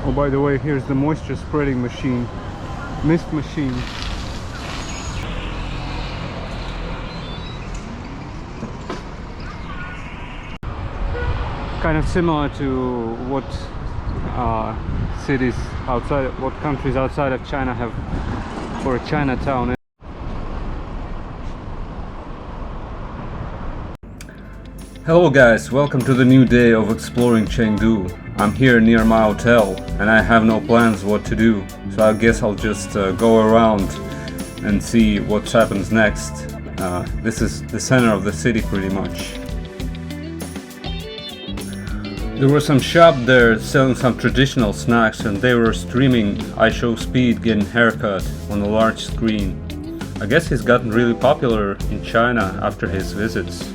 Oh, by the way, here's the moisture spreading machine, mist machine. Kind of similar to what cities outside, what countries outside of China have for a Chinatown. Hello guys, welcome to the new day of exploring Chengdu. I'm here near my hotel and I have no plans what to do, so I guess I'll just go around and see what happens next. This is the center of the city pretty much. There was some shop there selling some traditional snacks and they were streaming I Show Speed getting haircut on a large screen. I guess he's gotten really popular in China after his visits.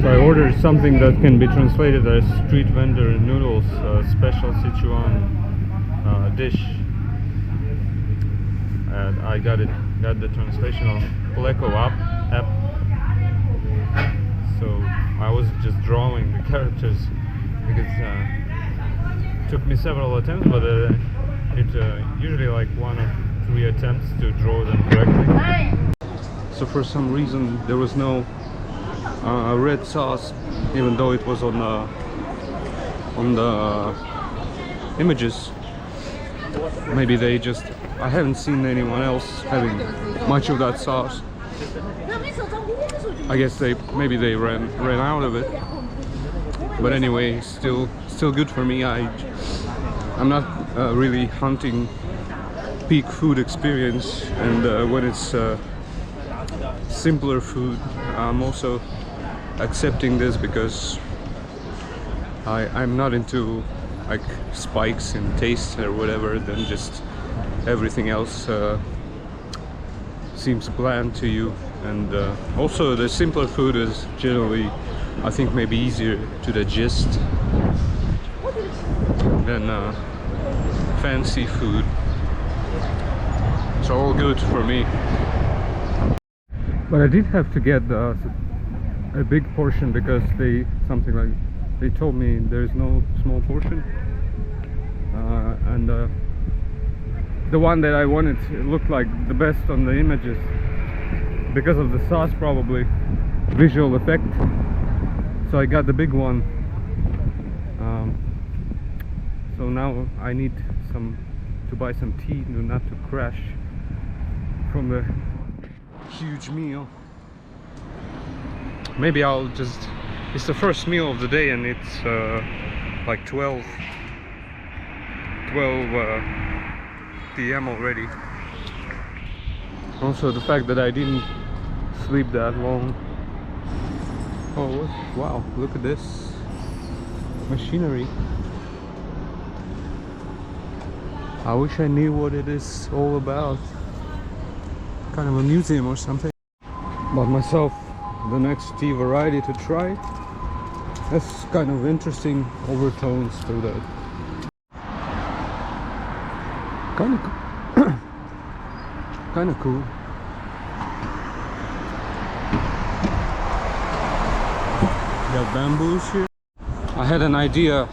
So I ordered something that can be translated as street vendor noodles, special Sichuan dish. And I got the translation on Pleco app. So I was just drawing the characters because it took me several attempts, but it usually like 1 or 3 attempts to draw them correctly. So for some reason there was no red sauce, even though it was on the images. Maybe they just, I haven't seen anyone else having much of that sauce. I guess maybe they ran out of it. But anyway, still good for me. I'm not really hunting peak food experience, and when it's simpler food, I'm also accepting this because I'm not into like spikes in taste or whatever. Then just everything else seems bland to you, and also the simpler food is generally, I think, maybe easier to digest than fancy food. It's all good for me. But I did have to get a big portion because they told me there's no small portion, and the one that I wanted, it looked like the best on the images because of the sauce, probably visual effect. So I got the big one. So now I need to buy some tea not to crash from the huge meal. Maybe I'll just, it's the first meal of the day and it's like 12 p.m. already. Also the fact that I didn't sleep that long. Oh wow, look at this machinery. I wish I knew what it is all about. Kind of a museum or something. Bought myself the next tea variety to try. That's kind of interesting overtones to that. Kind of cool. Got bamboos here. I had an idea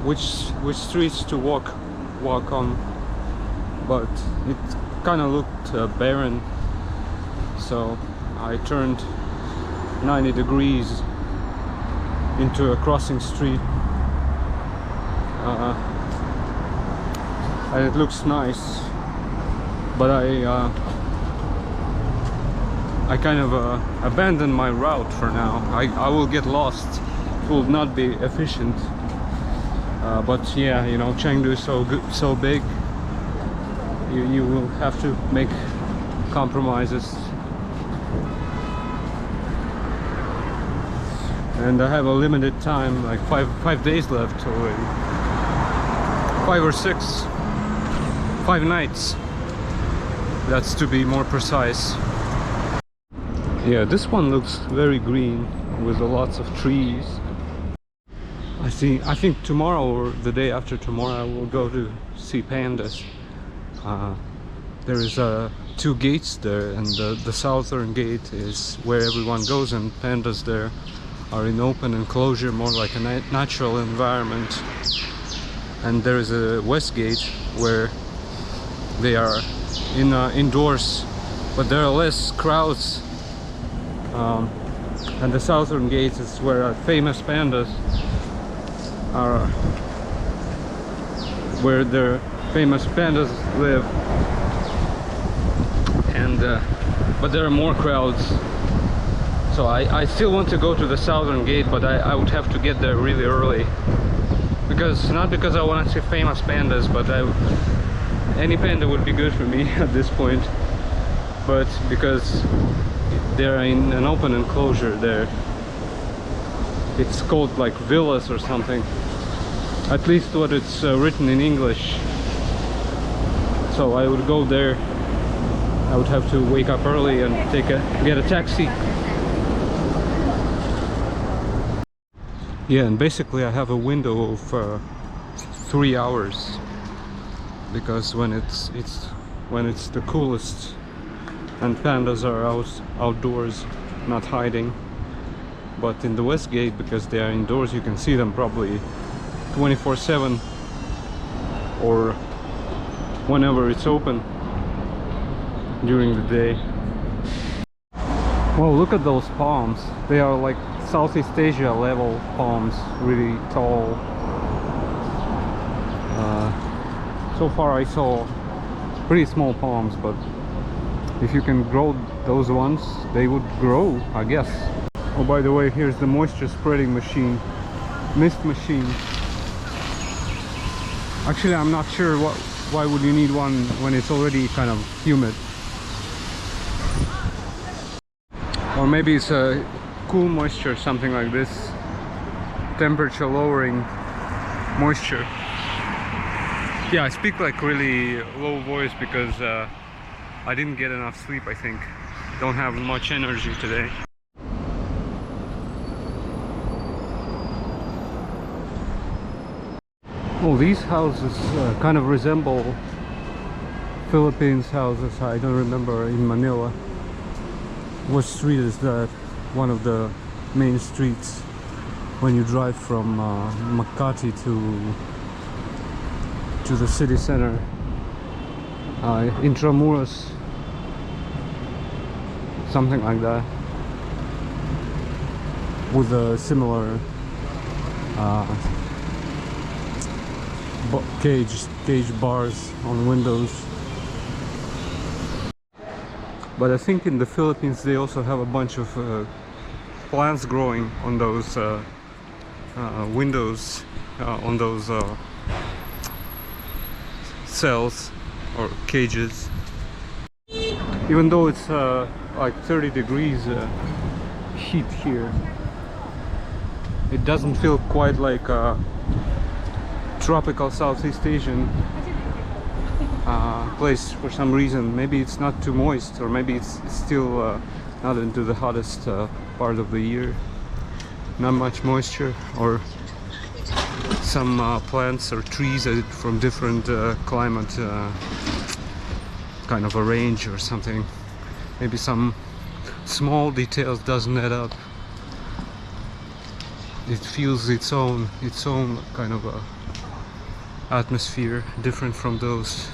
which streets to walk on, but it kind of looked barren, so I turned 90 degrees into a crossing street, and it looks nice, but I kind of abandoned my route for now. I will get lost, it will not be efficient, but yeah, you know, Chengdu is so good, so big, you will have to make compromises. And I have a limited time, like five days left already. 5 or 6. 5 nights. That's to be more precise. Yeah, this one looks very green with lots of trees. I think tomorrow or the day after tomorrow I will go to see pandas. There is a two gates there, and the southern gate is where everyone goes, and pandas there are in open enclosure, more like a natural environment. And there is a west gate where they are indoors, but there are less crowds. And the southern gate is where famous pandas are, where the famous pandas live. And but there are more crowds, so I still want to go to the southern gate, but I would have to get there really early, because not because I want to see famous pandas, but any panda would be good for me at this point, but because they're in an open enclosure there. It's called like villas or something, at least what it's written in English. So I would go there. I would have to wake up early and get a taxi. Yeah, and basically I have a window of 3 hours, because when it's the coolest and pandas are outdoors, not hiding. But in the west gate, because they are indoors, you can see them probably 24/7 or whenever it's open during the day. Well, look at those palms. They are like Southeast Asia level palms, really tall. So far I saw pretty small palms, but if you can grow those ones, they would grow, I guess. Oh, by the way, here's the moisture spreading machine, mist machine. Actually, I'm not sure why would you need one when it's already kind of humid. Or maybe it's a cool moisture, something like this, temperature lowering moisture. Yeah, I speak like really low voice because I didn't get enough sleep, I think. Don't have much energy today. Oh, these houses kind of resemble Philippines houses. I don't remember in Manila. What street is that? One of the main streets when you drive from Makati to the city center. Intramuros, something like that, with a similar cage bars on windows. But I think in the Philippines they also have a bunch of plants growing on those windows, on those cells or cages. Even though it's like 30 degrees heat here, it doesn't feel quite like tropical Southeast Asian place for some reason. Maybe it's not too moist, or maybe it's still not into the hottest part of the year. Not much moisture, or some plants or trees from different climate kind of a range or something. Maybe some small details doesn't add up. It feels its own kind of a atmosphere, different from those.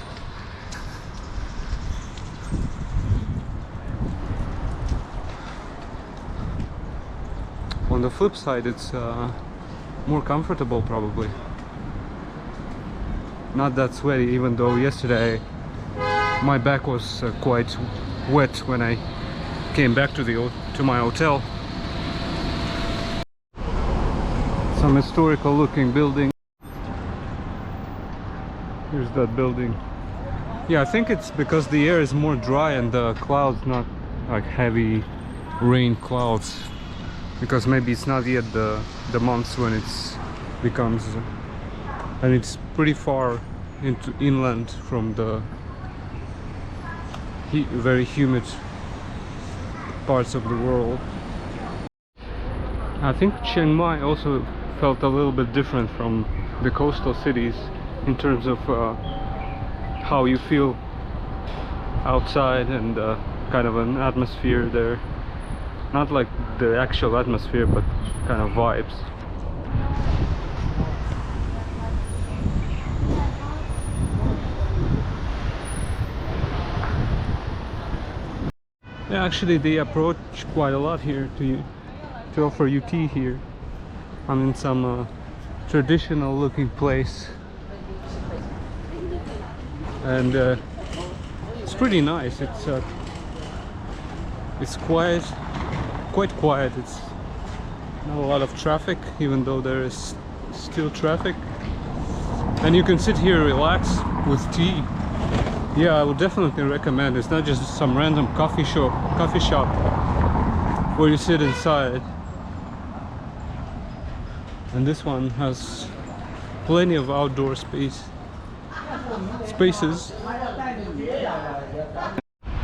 On the flip side, it's more comfortable probably. Not that sweaty, even though yesterday my back was quite wet when I came back to my hotel. Some historical looking building. Here's that building. Yeah, I think it's because the air is more dry and the clouds not like heavy rain clouds, because maybe it's not yet the months when it's becomes, and it's pretty far into inland from the very humid parts of the world. I think Chiang Mai also felt a little bit different from the coastal cities in terms of how you feel outside, and kind of an atmosphere there. Not like the actual atmosphere, but kind of vibes. Yeah, actually they approach quite a lot here to offer you tea here. I'm in some traditional looking place, and it's pretty nice. It's quiet, quite quiet. It's not a lot of traffic, even though there is still traffic, and you can sit here, relax with tea. Yeah, I would definitely recommend. It's not just some random coffee shop where you sit inside. And this one has plenty of outdoor spaces.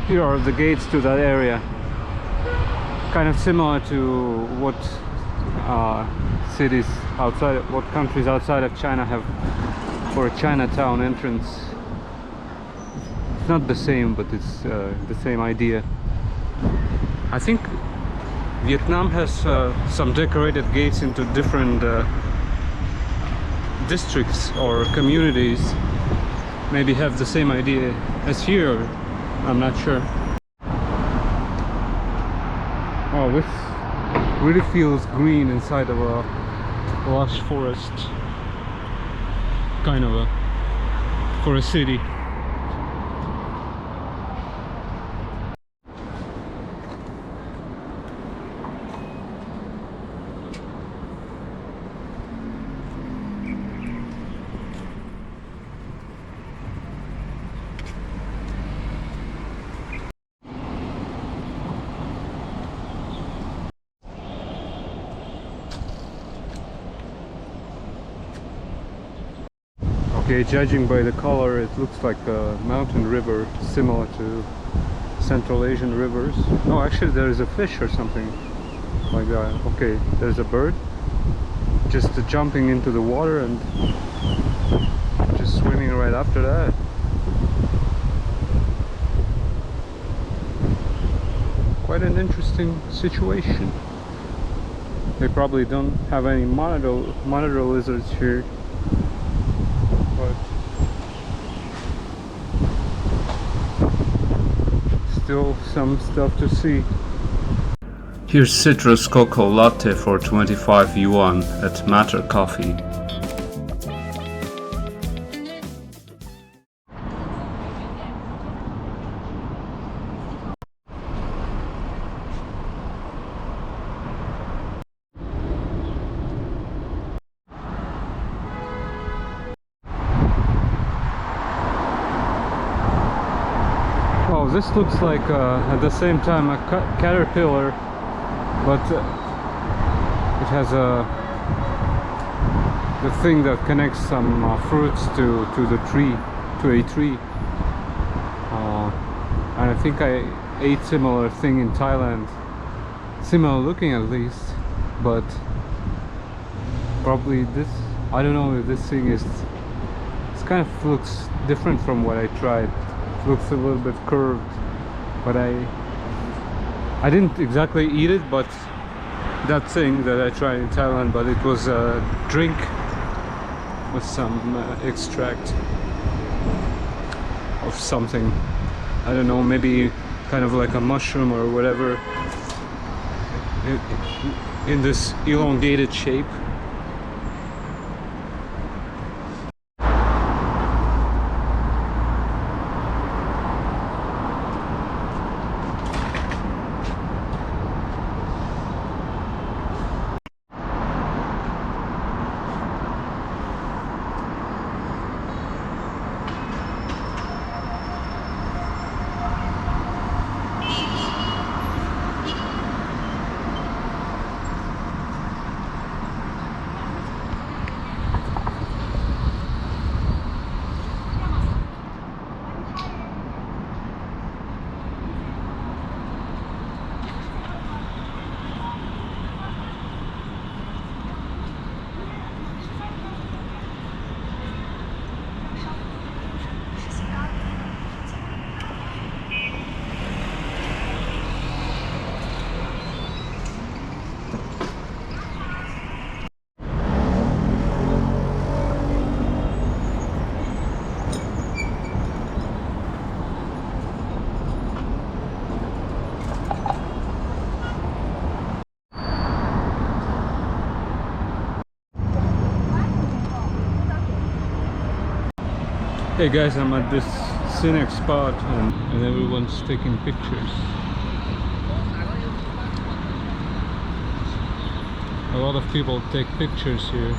Here are the gates to that area. Kind of similar to what cities outside, what countries outside of China have for a Chinatown entrance. It's not the same, but it's the same idea. I think Vietnam has some decorated gates into different districts or communities. Maybe have the same idea as here, I'm not sure. Oh, this really feels green inside of a lush forest, kind of for a city. Okay, judging by the color, it looks like a mountain river, similar to Central Asian rivers. Oh, actually there is a fish or something like that. Okay, there's a bird just jumping into the water and just swimming right after that. Quite an interesting situation. They probably don't have any monitor lizards here. Still some stuff to see. Here's citrus cocoa latte for 25 yuan at Matter Coffee. Oh, this looks like at the same time a caterpillar, but it has the thing that connects some fruits to the tree, to a tree. And I think I ate similar thing in Thailand, similar looking at least, but probably this, I don't know if this thing is, it kind of looks different from what I tried. Looks a little bit curved, but I didn't exactly eat it, but that thing that I tried in Thailand, but it was a drink with some extract of something, I don't know, maybe kind of like a mushroom or whatever, in this elongated shape. Hey guys, I'm at this scenic spot and everyone's taking pictures. A lot of people take pictures here.